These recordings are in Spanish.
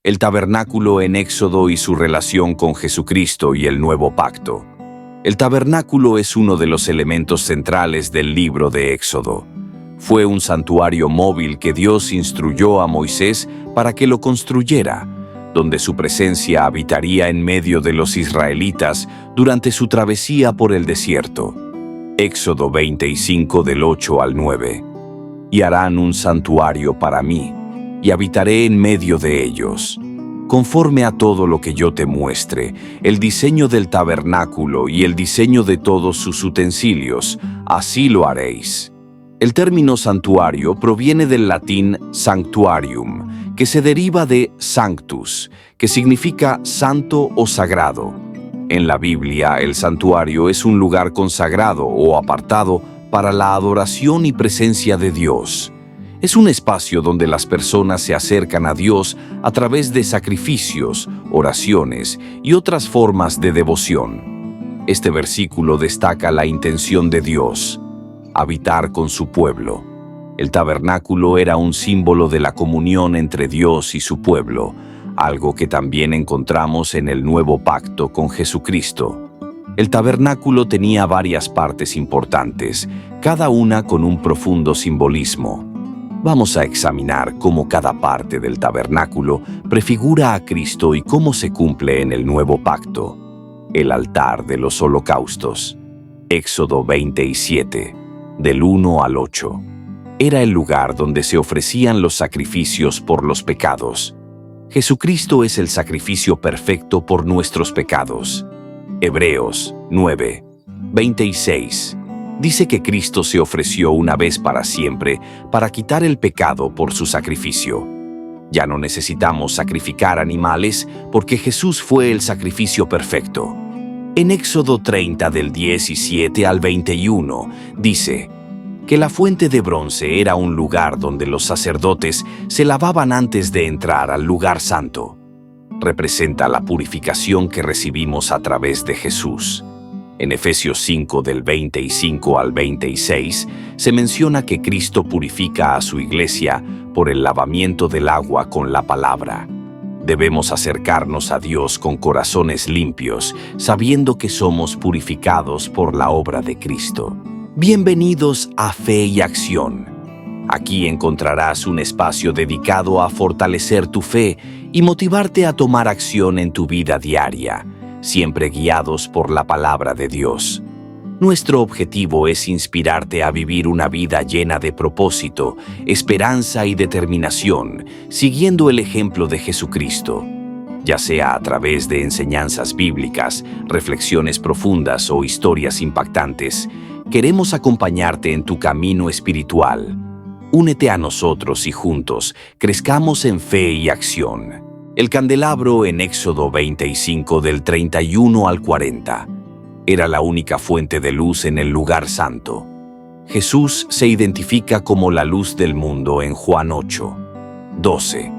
el tabernáculo en Éxodo y su relación con Jesucristo y el nuevo pacto. El tabernáculo es uno de los elementos centrales del libro de Éxodo. Fue un santuario móvil que Dios instruyó a Moisés para que lo construyera, donde su presencia habitaría en medio de los israelitas durante su travesía por el desierto. Éxodo 25 del 8 al 9. Y harán un santuario para mí, y habitaré en medio de ellos. Conforme a todo lo que yo te muestre, el diseño del tabernáculo y el diseño de todos sus utensilios, así lo haréis. El término santuario proviene del latín sanctuarium, que se deriva de sanctus, que significa santo o sagrado. En la Biblia, el santuario es un lugar consagrado o apartado para la adoración y presencia de Dios. Es un espacio donde las personas se acercan a Dios a través de sacrificios, oraciones y otras formas de devoción. Este versículo destaca la intención de Dios: habitar con su pueblo. El tabernáculo era un símbolo de la comunión entre Dios y su pueblo, algo que también encontramos en el nuevo pacto con Jesucristo. El tabernáculo tenía varias partes importantes, cada una con un profundo simbolismo. Vamos a examinar cómo cada parte del tabernáculo prefigura a Cristo y cómo se cumple en el nuevo pacto. El altar de los holocaustos. Éxodo 27, del 1 al 8. Era el lugar donde se ofrecían los sacrificios por los pecados. Jesucristo es el sacrificio perfecto por nuestros pecados. Hebreos 9, 26. Dice que Cristo se ofreció una vez para siempre para quitar el pecado por su sacrificio. Ya no necesitamos sacrificar animales porque Jesús fue el sacrificio perfecto. En Éxodo 30 del 17 al 21 dice que la fuente de bronce era un lugar donde los sacerdotes se lavaban antes de entrar al lugar santo. Representa la purificación que recibimos a través de Jesús. En Efesios 5 del 25 al 26 se menciona que Cristo purifica a su iglesia por el lavamiento del agua con la palabra. Debemos acercarnos a Dios con corazones limpios, sabiendo que somos purificados por la obra de Cristo. Bienvenidos a Fe y Acción. Aquí encontrarás un espacio dedicado a fortalecer tu fe y motivarte a tomar acción en tu vida diaria, siempre guiados por la palabra de Dios. Nuestro objetivo es inspirarte a vivir una vida llena de propósito, esperanza y determinación, siguiendo el ejemplo de Jesucristo. Ya sea a través de enseñanzas bíblicas, reflexiones profundas o historias impactantes, queremos acompañarte en tu camino espiritual. Únete a nosotros y juntos crezcamos en fe y acción. El candelabro en Éxodo 25 del 31 al 40 era la única fuente de luz en el lugar santo. Jesús se identifica como la luz del mundo en Juan 8, 12.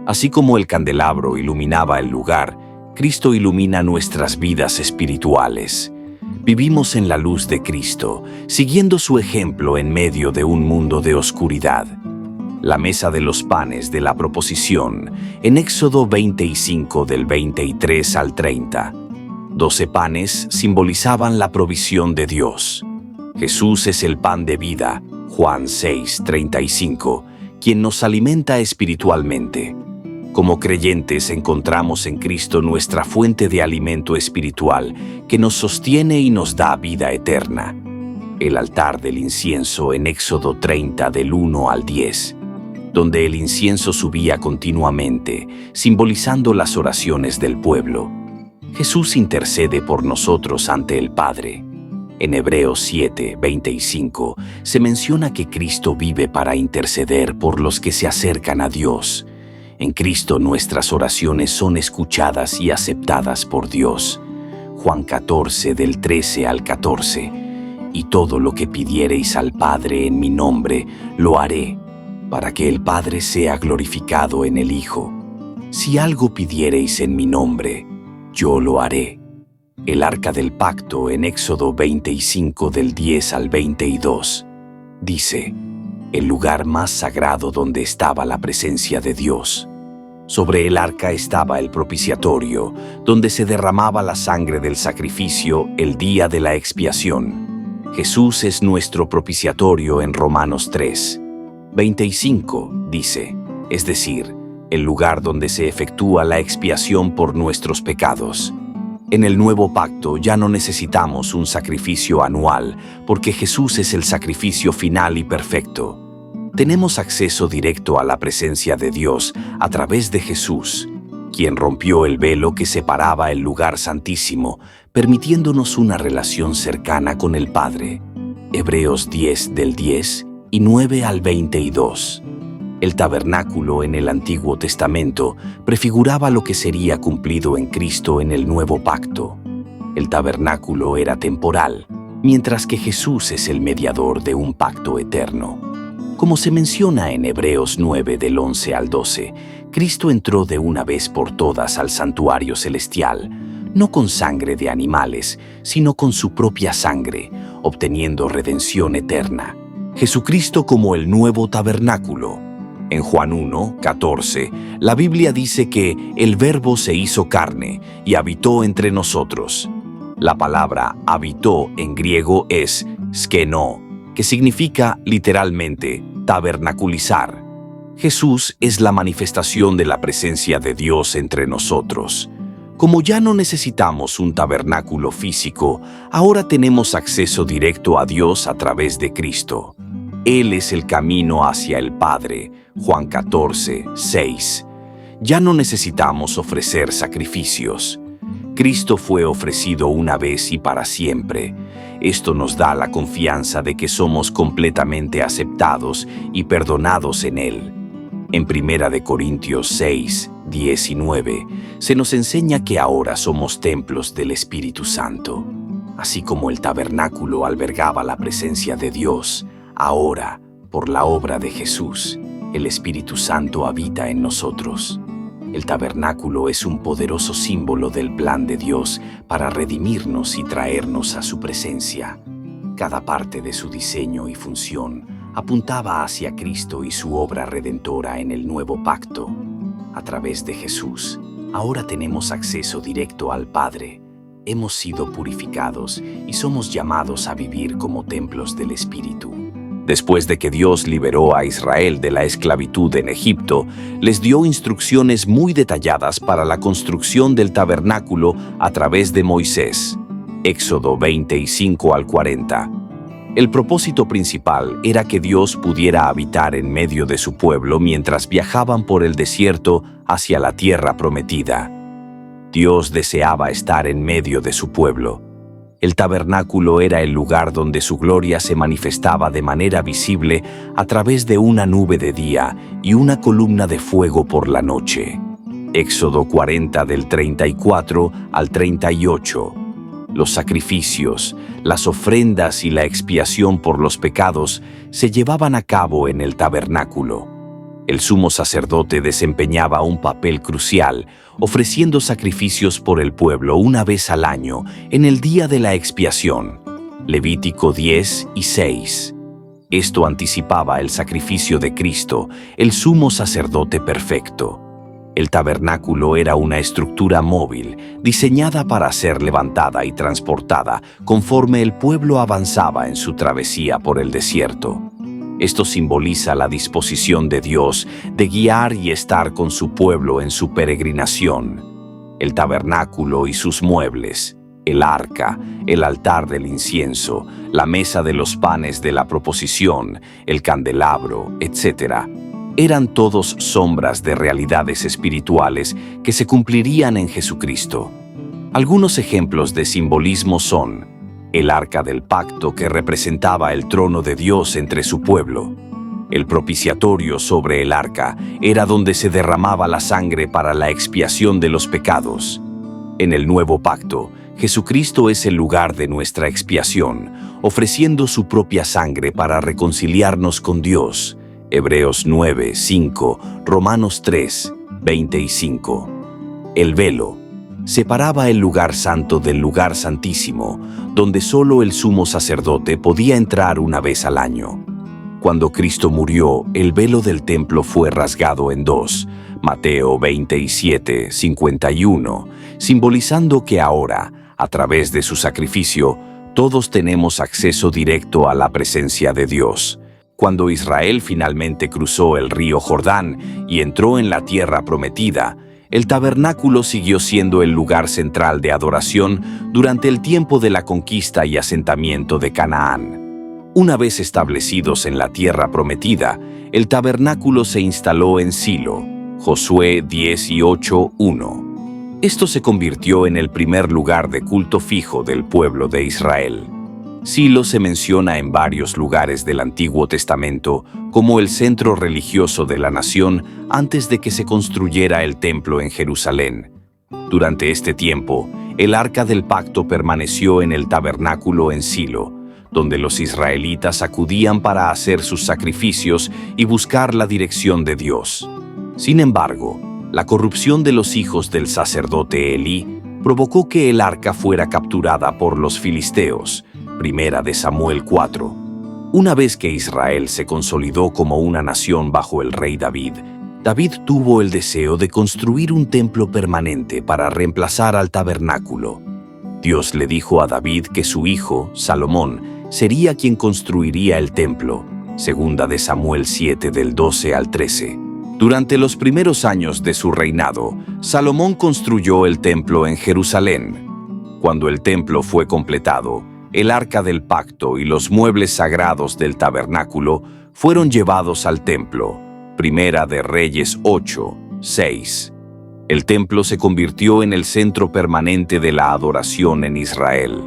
Así como el candelabro iluminaba el lugar, Cristo ilumina nuestras vidas espirituales. Vivimos en la luz de Cristo, siguiendo su ejemplo en medio de un mundo de oscuridad. La mesa de los panes de la proposición, en Éxodo 25 del 23 al 30. 12 panes simbolizaban la provisión de Dios. Jesús es el pan de vida, Juan 6, 35, quien nos alimenta espiritualmente. Como creyentes encontramos en Cristo nuestra fuente de alimento espiritual que nos sostiene y nos da vida eterna. El altar del incienso en Éxodo 30 del 1 al 10. Donde el incienso subía continuamente, simbolizando las oraciones del pueblo. Jesús intercede por nosotros ante el Padre. En Hebreos 7, 25 se menciona que Cristo vive para interceder por los que se acercan a Dios. En Cristo nuestras oraciones son escuchadas y aceptadas por Dios. Juan 14 del 13 al 14. Y todo lo que pidiereis al Padre en mi nombre, lo haré, para que el Padre sea glorificado en el Hijo. Si algo pidiereis en mi nombre, yo lo haré. El arca del pacto en Éxodo 25 del 10 al 22 dice: el lugar más sagrado donde estaba la presencia de Dios. Sobre el arca estaba el propiciatorio, donde se derramaba la sangre del sacrificio el día de la expiación. Jesús es nuestro propiciatorio en Romanos 3, 25, dice, es decir, el lugar donde se efectúa la expiación por nuestros pecados. En el nuevo pacto ya no necesitamos un sacrificio anual, porque Jesús es el sacrificio final y perfecto. Tenemos acceso directo a la presencia de Dios a través de Jesús, quien rompió el velo que separaba el lugar santísimo, permitiéndonos una relación cercana con el Padre. Hebreos 10 del 10 y 9 al 22. El tabernáculo en el Antiguo Testamento prefiguraba lo que sería cumplido en Cristo en el Nuevo Pacto. El tabernáculo era temporal, mientras que Jesús es el mediador de un pacto eterno. Como se menciona en Hebreos 9 del 11 al 12, Cristo entró de una vez por todas al santuario celestial, no con sangre de animales, sino con su propia sangre, obteniendo redención eterna. Jesucristo como el nuevo tabernáculo. En Juan 1, 14, la Biblia dice que el Verbo se hizo carne y habitó entre nosotros. La palabra habitó en griego es skeno, que significa literalmente tabernaculizar. Jesús es la manifestación de la presencia de Dios entre nosotros. Como ya no necesitamos un tabernáculo físico, ahora tenemos acceso directo a Dios a través de Cristo. Él es el camino hacia el Padre, Juan 14, 6. Ya no necesitamos ofrecer sacrificios. Cristo fue ofrecido una vez y para siempre. Esto nos da la confianza de que somos completamente aceptados y perdonados en Él. En 1 Corintios 6, 19, se nos enseña que ahora somos templos del Espíritu Santo. Así como el tabernáculo albergaba la presencia de Dios, ahora, por la obra de Jesús, el Espíritu Santo habita en nosotros. El tabernáculo es un poderoso símbolo del plan de Dios para redimirnos y traernos a su presencia. Cada parte de su diseño y función apuntaba hacia Cristo y su obra redentora en el nuevo pacto. A través de Jesús, ahora tenemos acceso directo al Padre. Hemos sido purificados y somos llamados a vivir como templos del Espíritu. Después de que Dios liberó a Israel de la esclavitud en Egipto, les dio instrucciones muy detalladas para la construcción del tabernáculo a través de Moisés. Éxodo 25 al 40. El propósito principal era que Dios pudiera habitar en medio de su pueblo mientras viajaban por el desierto hacia la tierra prometida. Dios deseaba estar en medio de su pueblo. El tabernáculo era el lugar donde su gloria se manifestaba de manera visible a través de una nube de día y una columna de fuego por la noche. Éxodo 40 del 34 al 38. Los sacrificios, las ofrendas y la expiación por los pecados se llevaban a cabo en el tabernáculo. El sumo sacerdote desempeñaba un papel crucial, ofreciendo sacrificios por el pueblo una vez al año, en el día de la expiación. Levítico 10 y 6. Esto anticipaba el sacrificio de Cristo, el sumo sacerdote perfecto. El tabernáculo era una estructura móvil, diseñada para ser levantada y transportada conforme el pueblo avanzaba en su travesía por el desierto. Esto simboliza la disposición de Dios de guiar y estar con su pueblo en su peregrinación. El tabernáculo y sus muebles, el arca, el altar del incienso, la mesa de los panes de la proposición, el candelabro, etc., eran todos sombras de realidades espirituales que se cumplirían en Jesucristo. Algunos ejemplos de simbolismo son el arca del pacto, que representaba el trono de Dios entre su pueblo. El propiciatorio sobre el arca era donde se derramaba la sangre para la expiación de los pecados. En el nuevo pacto, Jesucristo es el lugar de nuestra expiación, ofreciendo su propia sangre para reconciliarnos con Dios. Hebreos 9, 5, Romanos 3, 25. El velo separaba el lugar santo del lugar santísimo, donde solo el sumo sacerdote podía entrar una vez al año. Cuando Cristo murió, el velo del templo fue rasgado en dos, Mateo 27:51, simbolizando que ahora, a través de su sacrificio, todos tenemos acceso directo a la presencia de Dios. Cuando Israel finalmente cruzó el río Jordán y entró en la tierra prometida, el tabernáculo siguió siendo el lugar central de adoración durante el tiempo de la conquista y asentamiento de Canaán. Una vez establecidos en la tierra prometida, el tabernáculo se instaló en Silo, Josué 18:1. Esto se convirtió en el primer lugar de culto fijo del pueblo de Israel. Silo se menciona en varios lugares del Antiguo Testamento como el centro religioso de la nación antes de que se construyera el templo en Jerusalén. Durante este tiempo, el Arca del Pacto permaneció en el tabernáculo en Silo, donde los israelitas acudían para hacer sus sacrificios y buscar la dirección de Dios. Sin embargo, la corrupción de los hijos del sacerdote Elí provocó que el arca fuera capturada por los filisteos. Primera de Samuel 4. Una vez que Israel se consolidó como una nación bajo el rey David, David tuvo el deseo de construir un templo permanente para reemplazar al tabernáculo. Dios le dijo a David que su hijo, Salomón, sería quien construiría el templo. Segunda de Samuel 7 del 12 al 13. Durante los primeros años de su reinado, Salomón construyó el templo en Jerusalén. Cuando el templo fue completado, el Arca del Pacto y los muebles sagrados del tabernáculo fueron llevados al templo. Primera de Reyes 8:6. El templo se convirtió en el centro permanente de la adoración en Israel.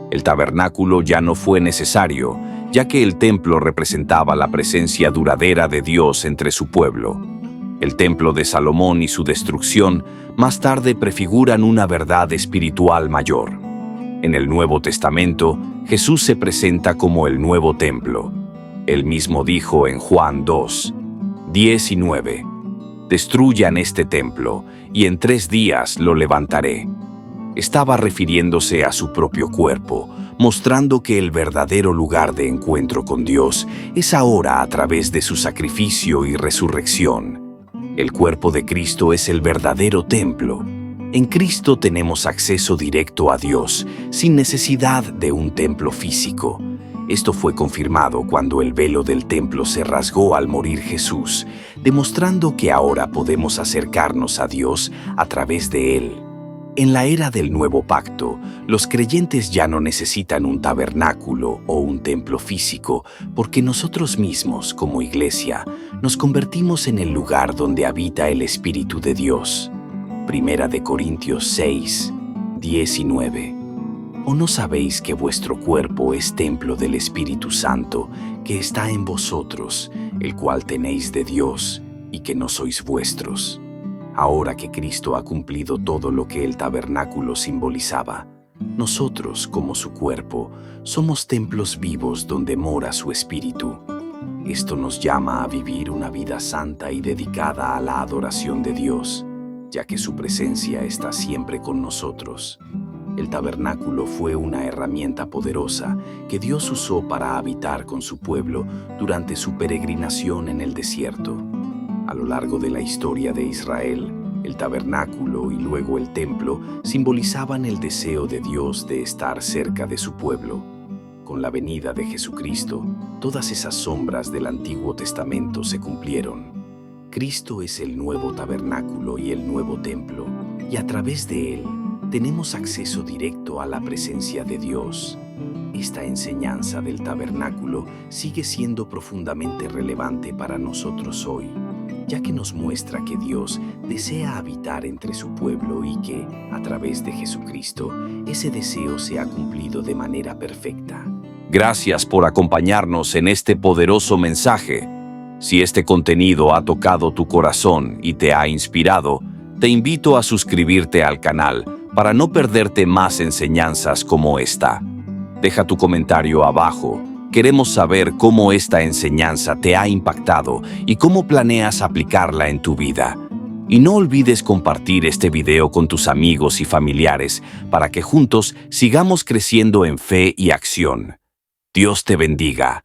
El tabernáculo ya no fue necesario, ya que el templo representaba la presencia duradera de Dios entre su pueblo. El templo de Salomón y su destrucción más tarde prefiguran una verdad espiritual mayor. En el Nuevo Testamento, Jesús se presenta como el nuevo templo. Él mismo dijo en Juan 2:19, «Destruyan este templo, y en 3 días lo levantaré». Estaba refiriéndose a su propio cuerpo, mostrando que el verdadero lugar de encuentro con Dios es ahora a través de su sacrificio y resurrección. El cuerpo de Cristo es el verdadero templo. En Cristo tenemos acceso directo a Dios, sin necesidad de un templo físico. Esto fue confirmado cuando el velo del templo se rasgó al morir Jesús, demostrando que ahora podemos acercarnos a Dios a través de Él. En la era del Nuevo Pacto, los creyentes ya no necesitan un tabernáculo o un templo físico, porque nosotros mismos, como iglesia, nos convertimos en el lugar donde habita el Espíritu de Dios. Primera de Corintios 6:19. ¿O no sabéis que vuestro cuerpo es templo del Espíritu Santo, que está en vosotros, el cual tenéis de Dios, y que no sois vuestros? Ahora que Cristo ha cumplido todo lo que el tabernáculo simbolizaba, nosotros, como su cuerpo, somos templos vivos donde mora su Espíritu. Esto nos llama a vivir una vida santa y dedicada a la adoración de Dios, ya que su presencia está siempre con nosotros. El tabernáculo fue una herramienta poderosa que Dios usó para habitar con su pueblo durante su peregrinación en el desierto. A lo largo de la historia de Israel, el tabernáculo y luego el templo simbolizaban el deseo de Dios de estar cerca de su pueblo. Con la venida de Jesucristo, todas esas sombras del Antiguo Testamento se cumplieron. Cristo es el nuevo tabernáculo y el nuevo templo, y a través de Él tenemos acceso directo a la presencia de Dios. Esta enseñanza del tabernáculo sigue siendo profundamente relevante para nosotros hoy, ya que nos muestra que Dios desea habitar entre su pueblo y que, a través de Jesucristo, ese deseo se ha cumplido de manera perfecta. Gracias por acompañarnos en este poderoso mensaje. Si este contenido ha tocado tu corazón y te ha inspirado, te invito a suscribirte al canal para no perderte más enseñanzas como esta. Deja tu comentario abajo. Queremos saber cómo esta enseñanza te ha impactado y cómo planeas aplicarla en tu vida. Y no olvides compartir este video con tus amigos y familiares para que juntos sigamos creciendo en fe y acción. Dios te bendiga